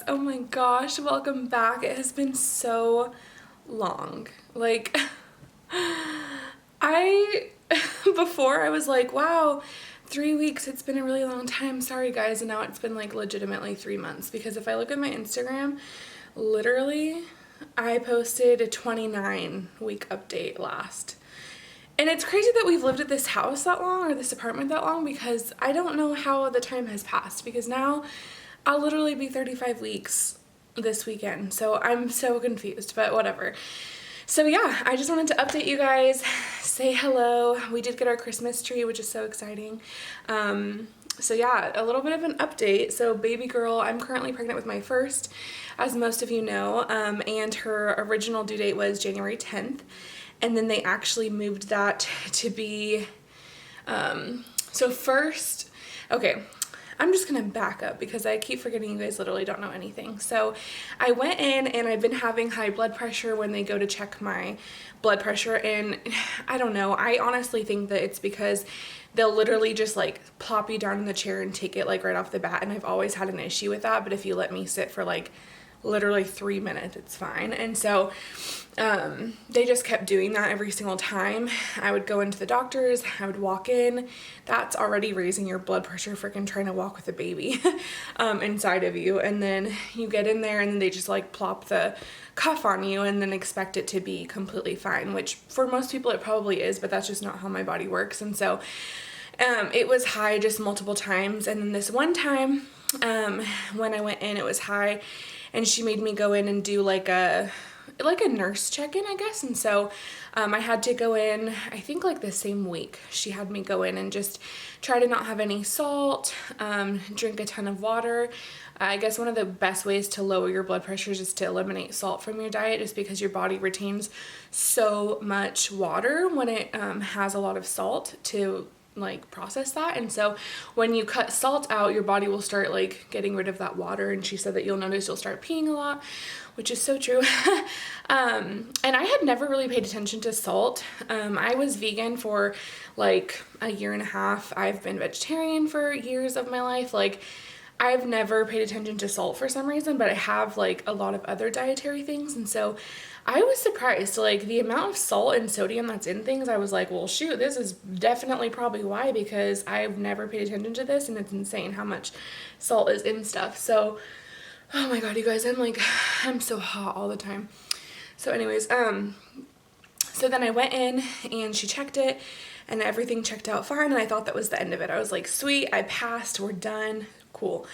Oh my gosh, welcome back. It has been so long. Like, before I was like, wow, 3 weeks, it's been a really long time. Sorry guys, and now it's been like legitimately 3 months because if I look at my Instagram, literally, I posted a 29-week update last. And it's crazy that we've lived at this house that long or this apartment that long because I don't know how the time has passed because now I'll literally be 35 weeks this weekend. So I'm so confused, but whatever. So yeah, I just wanted to update you guys, say hello. We did get our Christmas tree, which is so exciting. So yeah, a little bit of an update. So baby girl, I'm currently pregnant with my first, as most of you know, and her original due date was January 10th. And then they actually moved that to be, so first, okay, I'm just gonna back up because I keep forgetting you guys literally don't know anything. So I went in and I've been having high blood pressure when they go to check my blood pressure, and I don't know, I honestly think that it's because they'll literally just like plop you down in the chair and take it like right off the bat, and I've always had an issue with that, but if you let me sit for like literally 3 minutes, it's fine. And so they just kept doing that every single time. I would go into the doctor's, I would walk in, that's already raising your blood pressure, freaking trying to walk with a baby inside of you. And then you get in there and then they just like plop the cuff on you and then expect it to be completely fine, which for most people it probably is, but that's just not how my body works. And so it was high just multiple times. And then this one time when I went in, it was high, and she made me go in and do like a nurse check-in, I guess. And so I had to go in, I think like the same week. She had me go in and just try to not have any salt, drink a ton of water. I guess one of the best ways to lower your blood pressure is just to eliminate salt from your diet, just because your body retains so much water when it has a lot of salt to like process that. And so when you cut salt out, your body will start like getting rid of that water. And she said that you'll notice you'll start peeing a lot, which is so true. And I had never really paid attention to salt. I was vegan for like a year and a half. I've been vegetarian for years of my life. Like, I've never paid attention to salt for some reason, but I have like a lot of other dietary things. And so I was surprised, like the amount of salt and sodium that's in things. I was like, well, shoot, this is definitely probably why, because I've never paid attention to this, and it's insane how much salt is in stuff. So, oh my God, you guys, I'm so hot all the time. So anyways, so then I went in and she checked it and everything checked out fine. And I thought that was the end of it. I was like, sweet, I passed, we're done, cool.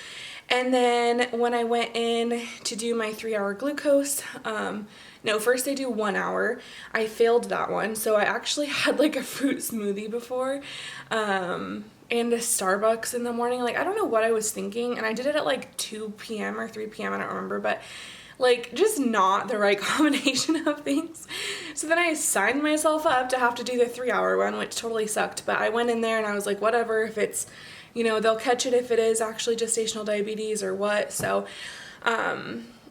And then when I went in to do my 3-hour glucose, no, first they do 1 hour. I failed that one. So I actually had like a fruit smoothie before, and a Starbucks in the morning. Like, I don't know what I was thinking. And I did it at like 2 p.m. or 3 p.m. I don't remember, but like just not the right combination of things. So then I signed myself up to have to do the 3-hour one, which totally sucked. But I went in there and I was like, whatever, if it's, you know, they'll catch it if it is actually gestational diabetes or what. So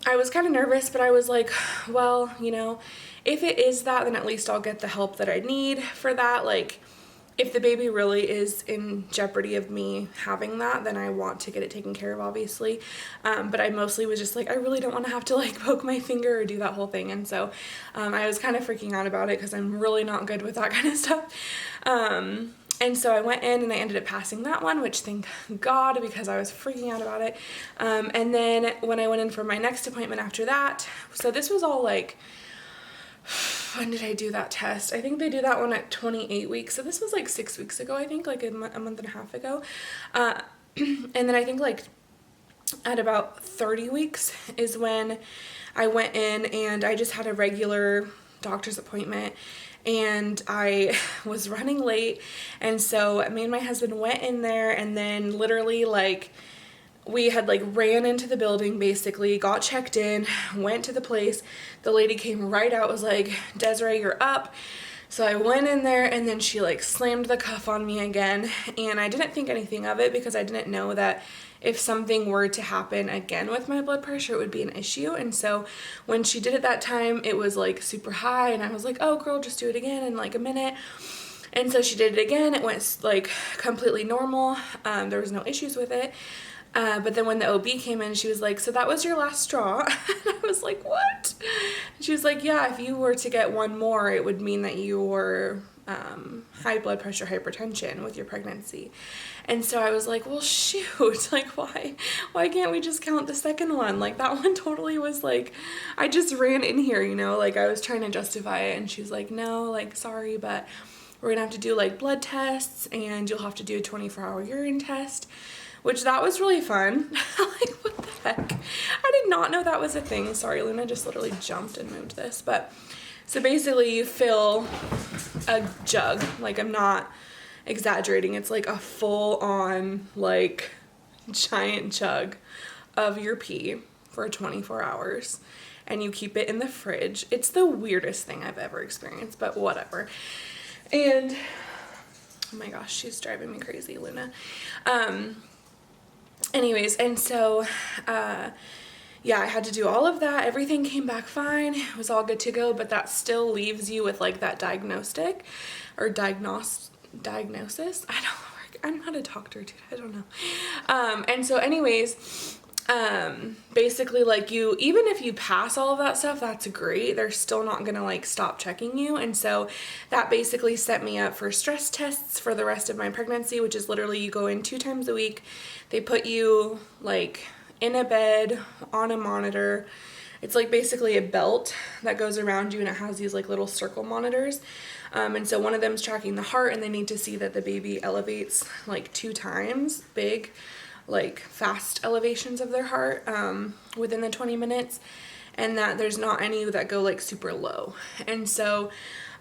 I was kind of nervous, but I was like, well, you know, if it is that, then at least I'll get the help that I need for that. Like, if the baby really is in jeopardy of me having that, then I want to get it taken care of, obviously. But I mostly was just like, I really don't want to have to like poke my finger or do that whole thing. And so I was kind of freaking out about it because I'm really not good with that kind of stuff. And so I went in and I ended up passing that one, which thank God, because I was freaking out about it. And then when I went in for my next appointment after that, so this was all like, when did I do that test? I think they do that one at 28 weeks. So this was like 6 weeks ago, I think, like a month and a half ago. And then I think like at about 30 weeks is when I went in and I just had a regular doctor's appointment. And I was running late, and so me and my husband went in there, and then literally like we had like ran into the building, basically got checked in, went to the place. The lady came right out, was like, Desiree, you're up. So I went in there, and then she like slammed the cuff on me again, and I didn't think anything of it because I didn't know that if something were to happen again with my blood pressure, it would be an issue. And so when she did it that time, it was like super high, and I was like, oh girl, just do it again in like a minute. And so she did it again. It went like completely normal. There was no issues with it. But then when the OB came in, she was like, so that was your last straw? And I was like, what? And she was like, yeah, if you were to get one more, it would mean that you were high blood pressure, hypertension with your pregnancy. And so I was like, well, shoot, like, why can't we just count the second one? Like, that one totally was like, I just ran in here, you know, like I was trying to justify it. And she's like, no, like, sorry, but we're gonna have to do like blood tests, and you'll have to do a 24-hour urine test, which that was really fun. Like, what the heck? I did not know that was a thing. Sorry, Luna just literally jumped and moved this. But so basically you fill a jug, like I'm not exaggerating, it's like a full on like giant jug of your pee for 24 hours, and you keep it in the fridge. It's the weirdest thing I've ever experienced, but whatever. And oh my gosh, she's driving me crazy, Luna. Anyways, and so yeah, I had to do all of that. Everything came back fine. It was all good to go, but that still leaves you with like that diagnosis. I don't know. I'm not a doctor, dude. I don't know. And so anyways, basically like even if you pass all of that stuff, that's great. They're still not gonna like stop checking you. And so that basically set me up for stress tests for the rest of my pregnancy, which is literally you go in 2 times a week. They put you like in a bed on a monitor. It's like basically a belt that goes around you, and it has these like little circle monitors. And so one of them is tracking the heart, and they need to see that the baby elevates like 2 times big, like fast elevations of their heart within the 20 minutes, and that there's not any that go like super low. And so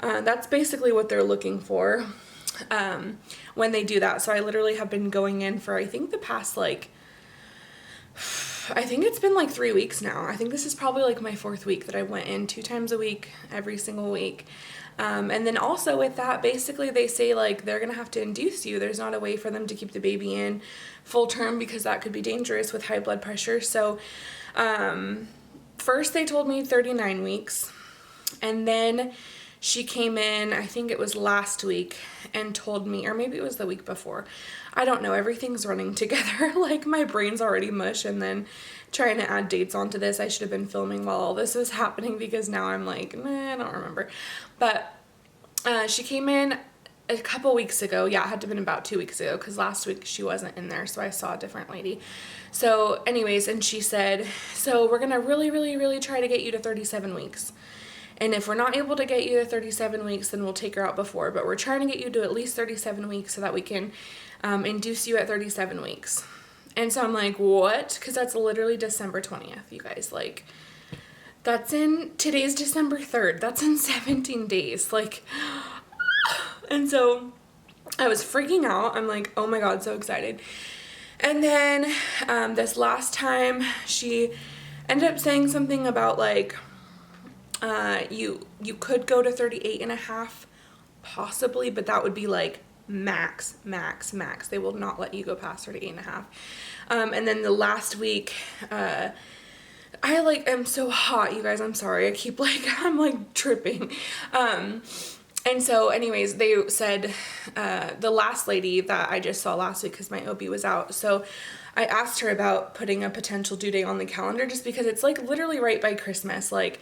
that's basically what they're looking for when they do that. So I literally have been going in for, I think the past like, I think it's been like 3 weeks now. I think this is probably like my 4th week that I went in 2 times a week, every single week. And then also with that, basically they say like they're gonna have to induce you. There's not a way for them to keep the baby in full term because that could be dangerous with high blood pressure. So first they told me 39 weeks, and then she came in, I think it was last week, and told me, or maybe it was the week before, I don't know, everything's running together. Like my brain's already mush, and then trying to add dates onto this. I should have been filming while all this was happening, because now I'm like, nah, I don't remember. But she came in a couple weeks ago. Yeah, it had to have been about 2 weeks ago, because last week she wasn't in there, so I saw a different lady. So anyways, and she said, so we're gonna really try to get you to 37 weeks. And if we're not able to get you to 37 weeks, then we'll take her out before. But we're trying to get you to at least 37 weeks so that we can induce you at 37 weeks. And so I'm like, what? Because that's literally December 20th, you guys. Like, today's December 3rd. That's in 17 days. Like, and so I was freaking out. I'm like, oh my God, so excited. And then this last time, she ended up saying something about like, you could go to 38 and a half possibly, but that would be like max. They will not let you go past 38 and a half. And then the last week, I like am so hot, you guys. I'm sorry. I keep like, I'm like tripping. And so anyways, they said, the last lady that I just saw last week, because my OB was out. So I asked her about putting a potential due date on the calendar, just because it's like literally right by Christmas. Like,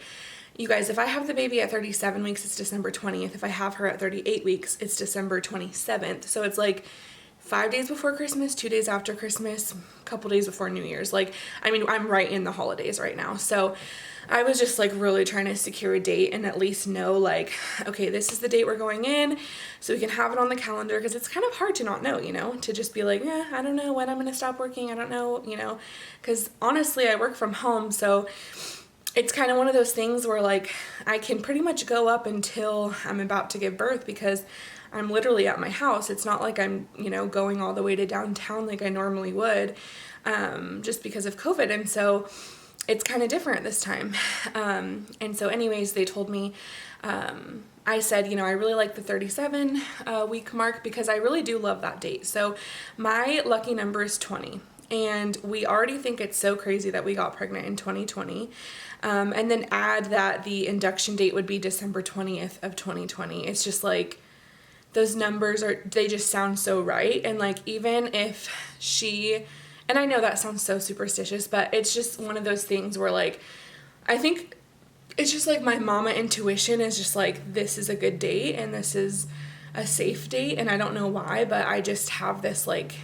you guys, if I have the baby at 37 weeks, it's December 20th. If I have her at 38 weeks, it's December 27th. So it's like 5 days before Christmas, 2 days after Christmas, a couple days before New Year's. Like, I mean, I'm right in the holidays right now. So I was just like really trying to secure a date and at least know like, okay, this is the date we're going in, so we can have it on the calendar, because it's kind of hard to not know, you know, to just be like, yeah, I don't know when I'm going to stop working. I don't know, you know, because honestly, I work from home. So it's kind of one of those things where like I can pretty much go up until I'm about to give birth, because I'm literally at my house. It's not like I'm, you know, going all the way to downtown like I normally would, just because of COVID. And so it's kind of different this time. And so anyways, they told me, I said, you know, I really like the 37 week mark, because I really do love that date. So my lucky number is 20. And we already think it's so crazy that we got pregnant in 2020. And then add that the induction date would be December 20th of 2020. It's just like, those numbers they just sound so right. And like, even if she And I know that sounds so superstitious, but it's just one of those things where like, I think it's just like my mama intuition is just like, this is a good date and this is a safe date. And I don't know why, but I just have this like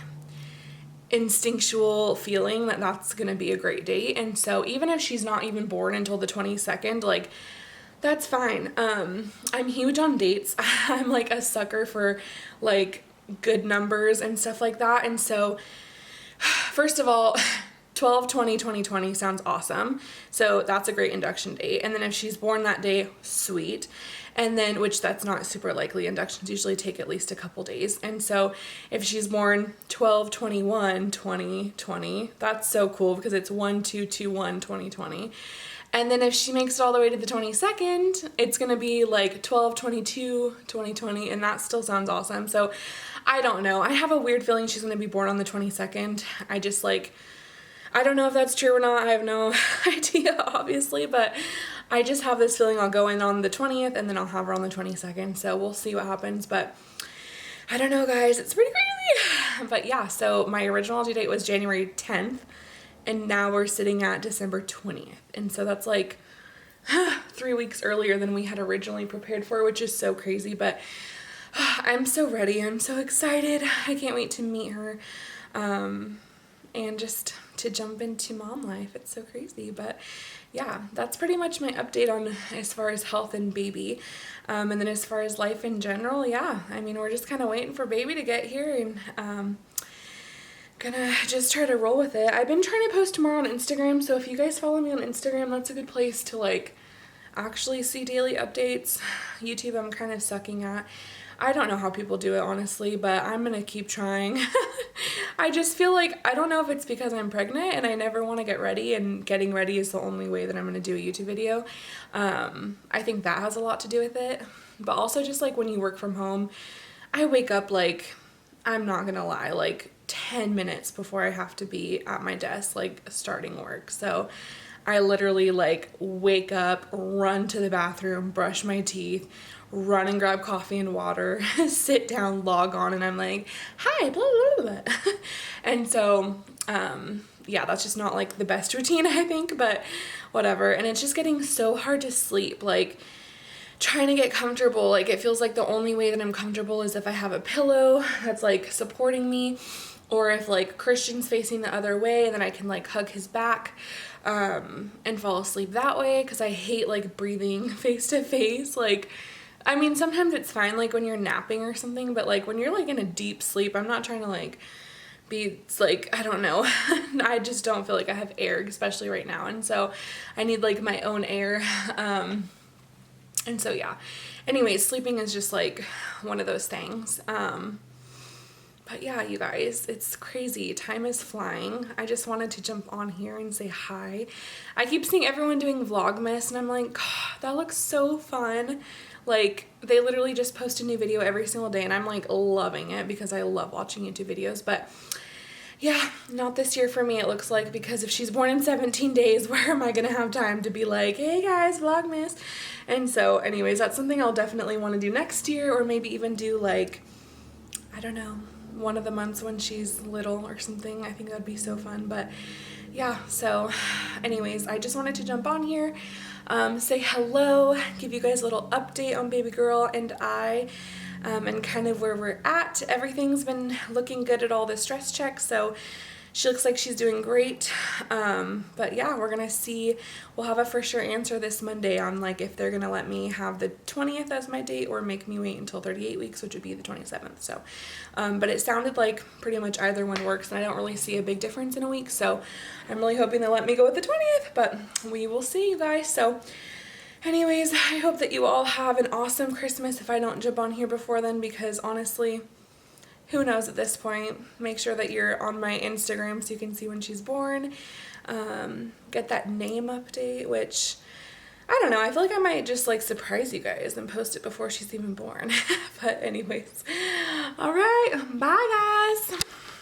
instinctual feeling that that's gonna be a great date. And so even if she's not even born until the 22nd, like, that's fine. I'm huge on dates. I'm like a sucker for like good numbers and stuff like that. And so first of all, 12/20/2020 sounds awesome. So that's a great induction date. And then if she's born that day, sweet. And then, which that's not super likely, inductions usually take at least a couple days. And so if she's born 12/21/2020, that's so cool because it's 1/2/21/2020. And then if she makes it all the way to the 22nd, it's gonna be like 12/22/2020, and that still sounds awesome. So I don't know. I have a weird feeling she's gonna be born on the 22nd. I just like, I don't know if that's true or not. I have no idea, obviously, but I just have this feeling I'll go in on the 20th and then I'll have her on the 22nd. So we'll see what happens, but I don't know, guys. It's pretty crazy. But yeah, so my original due date was January 10th. And now we're sitting at December 20th. And so that's like 3 weeks earlier than we had originally prepared for, which is so crazy. But I'm so ready. I'm so excited. I can't wait to meet her. And just to jump into mom life. It's so crazy. But yeah, that's pretty much my update on as far as health and baby. And then as far as life in general, yeah. I mean, we're just kind of waiting for baby to get here and gonna just try to roll with it. I've been trying to post more on Instagram, so if you guys follow me on Instagram, that's a good place to like actually see daily updates. YouTube I'm kind of sucking at. I don't know how people do it, honestly, but I'm gonna keep trying. I just feel like, I don't know if it's because I'm pregnant and I never want to get ready, and getting ready is the only way that I'm gonna do a YouTube video. I think that has a lot to do with it, but also just like when you work from home, I wake up like, I'm not gonna lie, like 10 minutes before I have to be at my desk, like starting work. So I literally like wake up, run to the bathroom, brush my teeth, run and grab coffee and water, sit down, log on, and I'm like, hi, blah, blah, blah, blah. And so, yeah, that's just not like the best routine, I think, but whatever. And it's just getting so hard to sleep. Like, trying to get comfortable, like it feels like the only way that I'm comfortable is if I have a pillow that's like supporting me, or if like Christian's facing the other way and then I can like hug his back and fall asleep that way, because I hate like breathing face to face. Like, I mean, sometimes it's fine like when you're napping or something, but like when you're like in a deep sleep, I'm not trying to like be like, I don't know. I just don't feel like I have air, especially right now, and so I need like my own air. And so yeah, anyways, sleeping is just like one of those things. But yeah, you guys, it's crazy. Time is flying. I just wanted to jump on here and say hi. I keep seeing everyone doing Vlogmas and I'm like, God, that looks so fun. Like, they literally just post a new video every single day and I'm like loving it because I love watching YouTube videos. But yeah, not this year for me, it looks like, because if she's born in 17 days, where am I gonna have time to be like, hey guys, Vlogmas? And so anyways, that's something I'll definitely want to do next year, or maybe even do like, I don't know, one of the months when she's little or something. I think that'd be so fun. But yeah, so anyways, I just wanted to jump on here, say hello, give you guys a little update on baby girl and I, and kind of where we're at. Everything's been looking good at all the stress checks, so she looks like she's doing great. But yeah, we're gonna see. We'll have a for sure answer this Monday on like if they're gonna let me have the 20th as my date or make me wait until 38 weeks, which would be the 27th. So, but it sounded like pretty much either one works, and I don't really see a big difference in a week. So I'm really hoping they'll let me go with the 20th, but we will see, you guys. So anyways, I hope that you all have an awesome Christmas if I don't jump on here before then, because honestly, who knows at this point. Make sure that you're on my Instagram so you can see when she's born. Get that name update, which, I don't know, I feel like I might just like surprise you guys and post it before she's even born. But anyways, all right, bye guys.